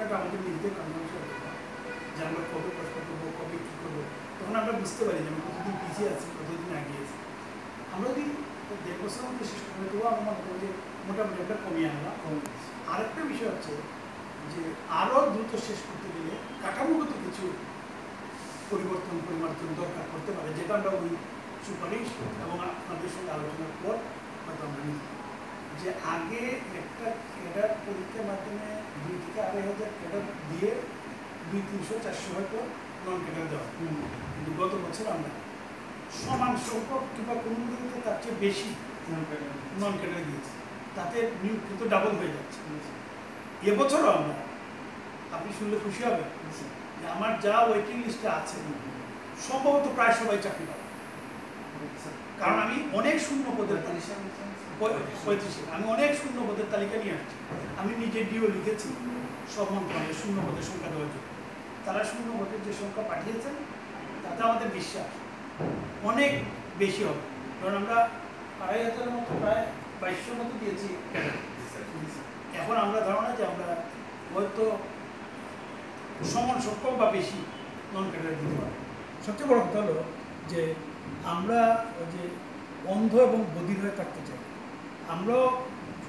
সংখ্যাটা আমাদের নিজেদের কনফার্মেশন করবো যে আমরা কবে পাস করবো, কবে কী করবো, তখন আমরা বুঝতে পারি যে আমরা কতদিন পিছিয়ে আছি, কতদিন এগিয়ে আছি। আমরা যদি 1.5 বছরের মধ্যে শেষ করবো, তবুও আমরা মনে করবো যে মোটামুটি একটা কমিয়ে আনলাম। আরেকটা বিষয় হচ্ছে যে আরও দ্রুত শেষ করতে গেলে কাঠামোগত কিছু পরিবর্তন পরিমার্জন দরকার করতে পারে, যেটা আমরা ওই সুপারিশ এবং আপনাদের সঙ্গে আলোচনার পর হয়তো আমরা নিতে পারি। যে আগে একটা ক্যাডার পরীক্ষার মাধ্যমে 2 থেকে 2,500 ক্যাডার দিয়ে 200-300-400 হয়তো নন ক্যাডার দেওয়া, কিন্তু গত বছর আমরা সমান সংখ্যক কিংবা কোনো দিকে তার চেয়ে বেশি নন ক্যাডার দিয়েছি, তাতে নিয়োগ কিন্তু ডাবল হয়ে যাচ্ছে। এবছরও আমরা, আপনি শুনলে খুশি হবেন যে আমার যা ওয়েটিং লিস্টে আছে সম্ভবত প্রায় সবাই চাকরি পাবে, কারণ আমি অনেক শূন্য পদের 35 আমি অনেক শূন্য পদের তালিকা নিয়ে আসছি। আমি নিজে ডিও লিখেছি সব মন্ত্রণালয়ে শূন্য পদের সংখ্যা দেওয়ার জন্য। তারা শূন্য পদের যে সংখ্যা পাঠিয়েছেন তাতে আমাদের বিশ্বাস অনেক বেশি হবে, কারণ আমরা 2,500-এর মতো প্রায় 2,200 মতো দিয়েছি। এখন আমরা ধারণা যে আমরা হয়তো সমান সংখ্যক বা বেশি নন ক্যাডার দিতে পারবো। সবচেয়ে বড় কথা হলো যে আমরা যে অন্ধ এবং বধির হয়ে থাকতে চাই। আমরাও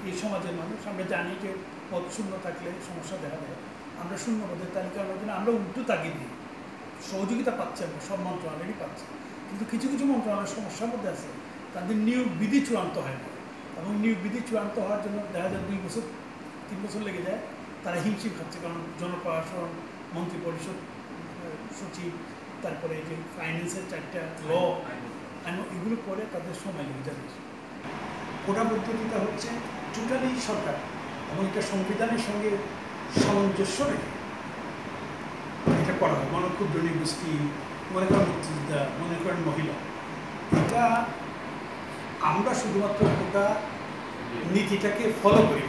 এই সমাজের মানুষ, আমরা জানি যে পদ শূন্য থাকলে সমস্যা দেখা দেয়। আমরা শূন্য পদের তালিকা আলোচনা আমরা উল্টো তাগিয়ে দিই, সহযোগিতা পাচ্ছে আমরা সব মন্ত্রণালয়েরই পাচ্ছে, কিন্তু কিছু কিছু মন্ত্রণালয়ের সমস্যার মধ্যে আছে, তাদের নিয়োগ বিধি চূড়ান্ত হয় না, এবং নিয়োগ বিধি চূড়ান্ত হওয়ার জন্য দেখা যায় 2 বছর 3 বছর লেগে যায়। তারা হিমশিম খাচ্ছে, কারণ জনপ্রশাসন, মন্ত্রী পরিষদ সচিব, তারপরে এই যে ফাইন্যান্সের 4টা ল এগুলো করে তাদের সময় লেগে যাবে। কোটা পদ্ধতিটা হচ্ছে টোটালি সরকার এবং এটা সংবিধানের সঙ্গে সামঞ্জস্য রেখে এটা করা হয়। মনে ক্ষুদ্র নৃগোষ্ঠী, মনে করেন মুক্তিযোদ্ধা, মনে করেন মহিলা, এটা আমরা শুধুমাত্র কোটা নীতিটাকে ফলো করি।